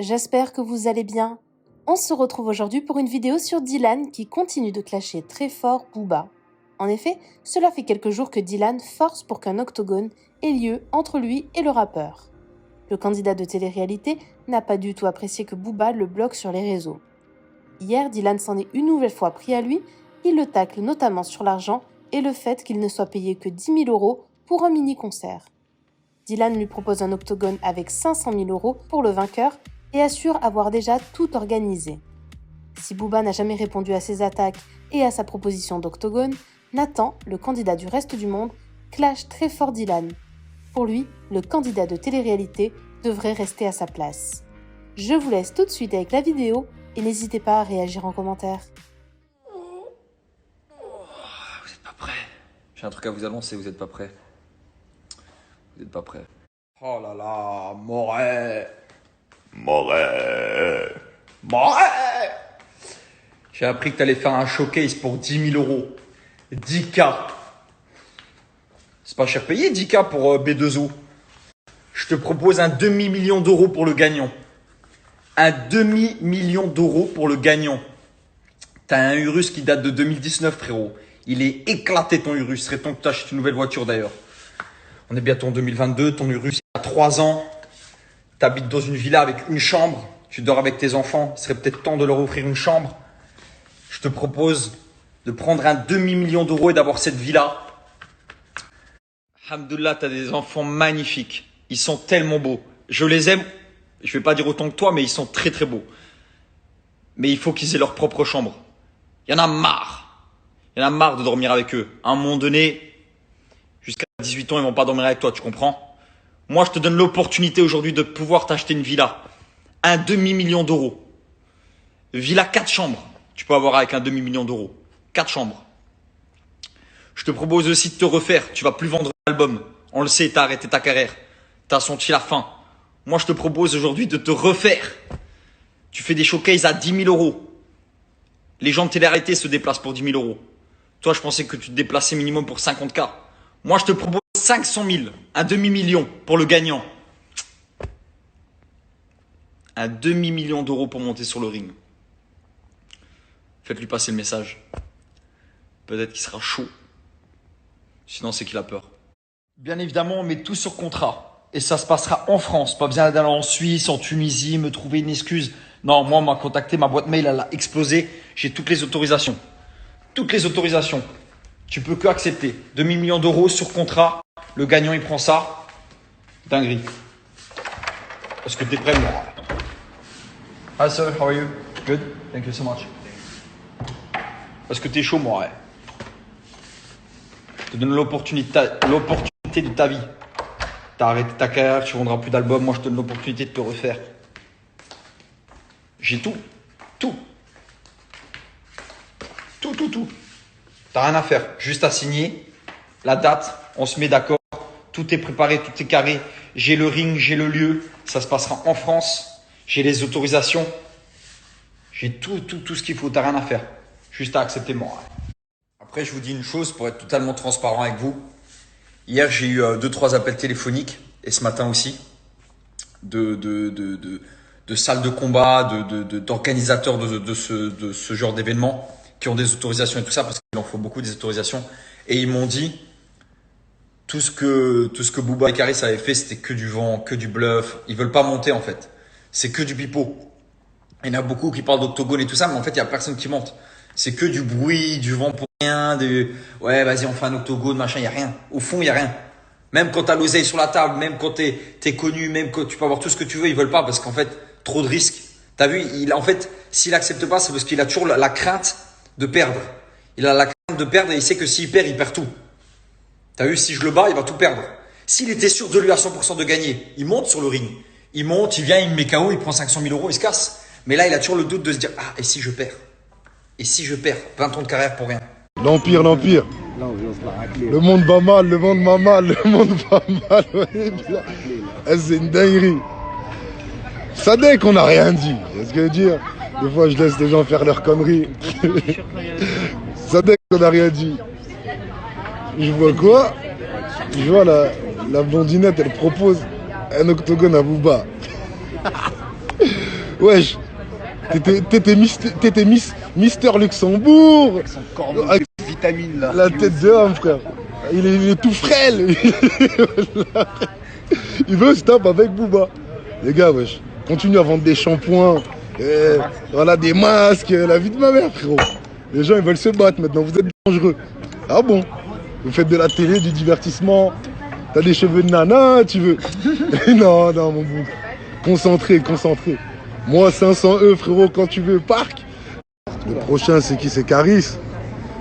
j'espère que vous allez bien. On se retrouve aujourd'hui pour une vidéo sur Dylan qui continue de clasher très fort Booba. En effet, cela fait quelques jours que Dylan force pour qu'un octogone ait lieu entre lui et le rappeur. Le candidat de télé-réalité n'a pas du tout apprécié que Booba le bloque sur les réseaux. Hier, Dylan s'en est une nouvelle fois pris à lui, il le tacle notamment sur l'argent et le fait qu'il ne soit payé que 10 000 € pour un mini-concert. Dylan lui propose un octogone avec 500 000 € pour le vainqueur et assure avoir déjà tout organisé. Si Booba n'a jamais répondu à ses attaques et à sa proposition d'octogone, Nathan, le candidat du reste du monde, clash très fort Dylan. Pour lui, le candidat de télé-réalité devrait rester à sa place. Je vous laisse tout de suite avec la vidéo et n'hésitez pas à réagir en commentaire. Vous êtes pas prêts? J'ai un truc à vous annoncer, vous êtes pas prêts. Vous êtes pas prêts. Oh là là, Moret. J'ai appris que t'allais faire un showcase pour 10 000 €. 10K. C'est pas cher payé 10K pour B2O. Je te propose un demi-million d'euros pour le gagnant. Un demi-million d'euros pour le gagnant. T'as un Urus qui date de 2019, frérot. Il est éclaté ton Urus. Ce serait temps que tu achètes une nouvelle voiture d'ailleurs. On est bientôt en 2022. Ton Urus a 3 ans. Tu habites dans une villa avec une chambre. Tu dors avec tes enfants. Il serait peut-être temps de leur offrir une chambre. Je te propose de prendre un demi-million d'euros et d'avoir cette villa. Alhamdoulilah, tu as des enfants magnifiques. Ils sont tellement beaux. Je les aime. Je vais pas dire autant que toi, mais ils sont très très beaux. Mais il faut qu'ils aient leur propre chambre. Il y en a marre. Il y en a marre de dormir avec eux. À un moment donné, jusqu'à 18 ans, ils vont pas dormir avec toi, tu comprends? Moi, je te donne l'opportunité aujourd'hui de pouvoir t'acheter une villa. Un demi-million d'euros. Villa 4 chambres. Tu peux avoir avec un demi-million d'euros. 4 chambres. Je te propose aussi de te refaire. Tu vas plus vendre d'albums. On le sait, tu as arrêté ta carrière. Tu as senti la fin. Moi, je te propose aujourd'hui de te refaire. Tu fais des showcases à 10 000 €. Les gens de télé-réalité se déplacent pour 10 000 €. Toi, je pensais que tu te déplaçais minimum pour 50K. Moi, je te propose 500 000, un demi-million pour le gagnant. Un demi-million d'euros pour monter sur le ring. Faites-lui passer le message. Peut-être qu'il sera chaud. Sinon, c'est qu'il a peur. Bien évidemment, on met tout sur contrat. Et ça se passera en France. Pas besoin d'aller en Suisse, en Tunisie, me trouver une excuse. Non, moi, on m'a contacté, ma boîte mail, elle a explosé. J'ai toutes les autorisations. Toutes les autorisations. Tu peux que accepter. Demi-million d'euros sur contrat. Le gagnant, il prend ça. Dinguerie. Est-ce que t'es prêt, moi? Hi, sir. How are you? Good. Thank you so much. Est-ce que t'es chaud, moi? Je te donne l'opportunité de ta vie. T'as arrêté ta carrière, tu vendras plus d'albums. Moi, je te donne l'opportunité de te refaire. J'ai tout. Tout. Tout. T'as rien à faire. Juste à signer. La date, on se met d'accord. Tout est préparé, tout est carré. J'ai le ring, j'ai le lieu. Ça se passera en France. J'ai les autorisations. J'ai tout ce qu'il faut. T'as rien à faire. Juste à accepter moi. Après, je vous dis une chose pour être totalement transparent avec vous. Hier, j'ai eu 2-3 appels téléphoniques et ce matin aussi de salles de combat, d'organisateurs de ce genre d'événements qui ont des autorisations et tout ça parce qu'il en faut beaucoup des autorisations. Et ils m'ont dit tout ce que Booba et Karis avaient fait, c'était que du vent, que du bluff. Ils veulent pas monter en fait. C'est que du pipeau. Il y en a beaucoup qui parlent d'octogone et tout ça, mais en fait, il y a personne qui monte. C'est que du bruit, du vent pour rien, ouais, vas-y, on fait un octogone, machin, il n'y a rien. Au fond, il n'y a rien. Même quand tu as l'oseille sur la table, même quand tu es connu, même quand tu peux avoir tout ce que tu veux, ils veulent pas parce qu'en fait, trop de risques. Tu as vu, en fait, s'il accepte pas, c'est parce qu'il a toujours la crainte de perdre. Il a la crainte de perdre et il sait que s'il perd tout. Tu as vu, si je le bats, il va tout perdre. S'il était sûr de lui à 100% de gagner, il monte sur le ring. Il monte, il vient, il me met KO, il prend 500 000 €, il se casse. Mais là, il a toujours le doute de se dire, ah, et si je perds? Et si je perds 20 ans de carrière pour rien? L'Empire. Le monde va mal, le monde va mal, le monde va mal. C'est une dinguerie. Ça dès qu'on n'a rien dit. C'est ce que je veux dire. Des fois, je laisse les gens faire leurs conneries. Ça dès qu'on n'a rien dit. Je vois quoi? Je vois la blondinette, elle propose un octogone à Booba. Wesh. T'étais Mister Luxembourg. Son corps Avec vitamine là. la tête de homme, frère. Il est tout frêle. Il veut se taper avec Booba. Les gars, wesh. Continue à vendre des shampoings. Voilà, des masques. La vie de ma mère, frérot. Les gens, ils veulent se battre maintenant. Vous êtes dangereux. Ah bon? Vous faites de la télé, du divertissement. T'as des cheveux de nana, tu veux? Non, non, mon bouc. Concentré, concentré. Moi, 500 E, frérot, quand tu veux, parc. Le prochain, c'est qui? C'est Caris.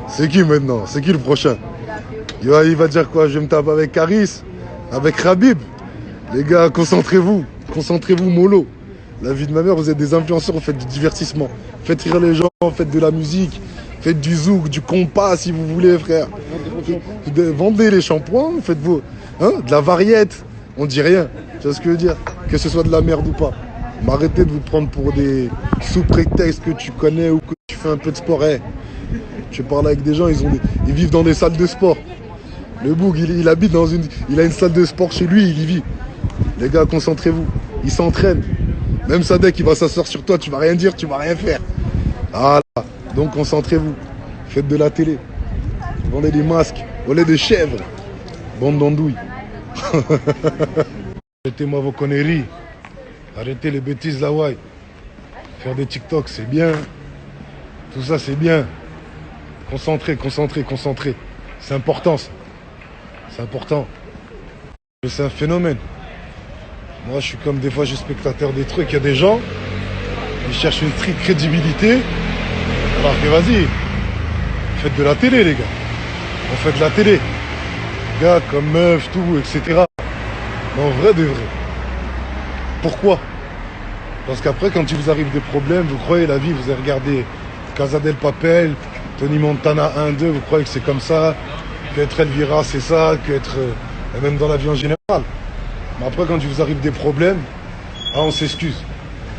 C'est qui maintenant? C'est qui le prochain? Il va dire quoi? Je vais me taper avec Caris, avec Rabib. Les gars, concentrez-vous. Concentrez-vous, mollo. La vie de ma mère, vous êtes des influenceurs, vous faites du divertissement. Faites rire les gens, faites de la musique. Faites du zouk, du compas si vous voulez, frère. Vendez les shampoings, faites vos... Hein, de la variette. On dit rien. Tu vois ce que je veux dire? Que ce soit de la merde ou pas. Mais arrêtez de vous prendre pour des sous-prétextes que tu connais ou que tu fais un peu de sport. Hey, je parle avec des gens, ils vivent dans des salles de sport. Le boug, il habite dans une... Il a une salle de sport chez lui, il y vit. Les gars, concentrez-vous. Il s'entraîne. Même Sadek, il va s'asseoir sur toi, tu vas rien dire, tu vas rien faire. Voilà. Donc concentrez-vous. Faites de la télé. Vendez des masques. Volez des chèvres. Bande d'andouilles. Arrêtez-moi vos conneries. Arrêtez les bêtises là, ouais. Faire des TikTok, c'est bien. Tout ça, c'est bien. Concentrez, concentrez, concentrez. C'est important, ça. C'est important. C'est un phénomène. Moi, je suis comme des fois, je suis spectateur des trucs. Il y a des gens, ils cherchent une stricte crédibilité. Alors que vas-y, faites de la télé, les gars. On fait de la télé. Gars, comme meuf, tout, etc. Mais en vrai de vrai. Pourquoi? Parce qu'après, quand il vous arrive des problèmes, vous croyez la vie, vous avez regardé Casa del Papel, Tony Montana 1-2, vous croyez que c'est comme ça, qu'être Elvira, c'est ça, qu'être... même dans la vie en général. Mais après, quand il vous arrive des problèmes, ah, on s'excuse.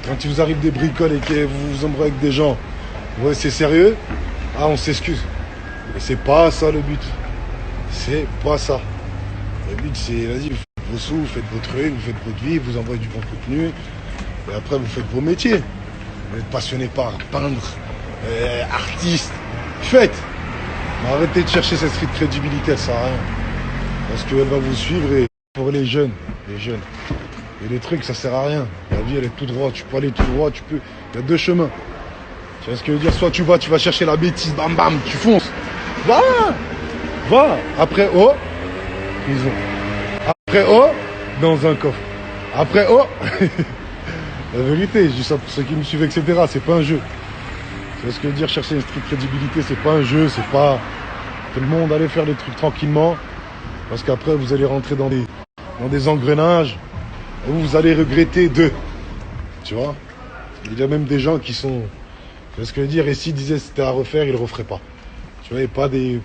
Quand il vous arrive des bricoles et que vous vous embrouillez avec des gens, ouais, c'est sérieux, ah, on s'excuse. Mais c'est pas ça le but. C'est pas ça. Le but, c'est, vas-y, vous faites vos sous, vous faites vos trucs, vous faites votre vie, vous envoyez du bon contenu. Et après, vous faites vos métiers. Vous êtes passionné par peindre, artiste. Faites. Mais arrêtez de chercher cette street crédibilité, ça sert à rien. Parce qu'elle va vous suivre et pour les jeunes. Et les trucs, ça sert à rien. La vie, elle est tout droit. Tu peux aller tout droit, tu peux. Il y a deux chemins. Tu vois ce que je veux dire? Soit tu vas chercher la bêtise, bam bam, tu fonces. Va. Après, oh, prison. Après, oh, dans un coffre. Après, oh. La vérité, je dis ça pour ceux qui me suivent, etc. C'est pas un jeu. Tu vois ce que je veux dire? Chercher une stricte crédibilité, c'est pas un jeu, c'est pas... Tout le monde, allez faire les trucs tranquillement. Parce qu'après, vous allez rentrer dans des engrenages où vous allez regretter d'eux. Tu vois? Il y a même des gens qui sont... Tu vois ce que je veux dire? Et s'ils disaient que c'était à refaire, ils le referaient pas. Tu vois, et pas des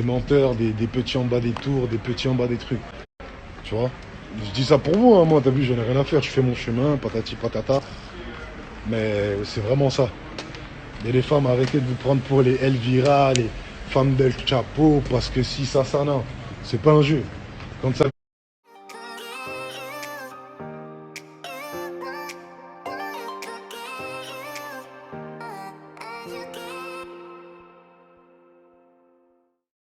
menteurs, des petits en bas des tours, des petits en bas des trucs. Tu vois? Je dis ça pour vous, hein. Moi, t'as vu, j'en ai rien à faire. Je fais mon chemin, patati patata. Mais c'est vraiment ça. Et les femmes, arrêtez de vous prendre pour les Elvira, les femmes del Chapo, parce que si, ça, non. C'est pas un jeu. Quand ça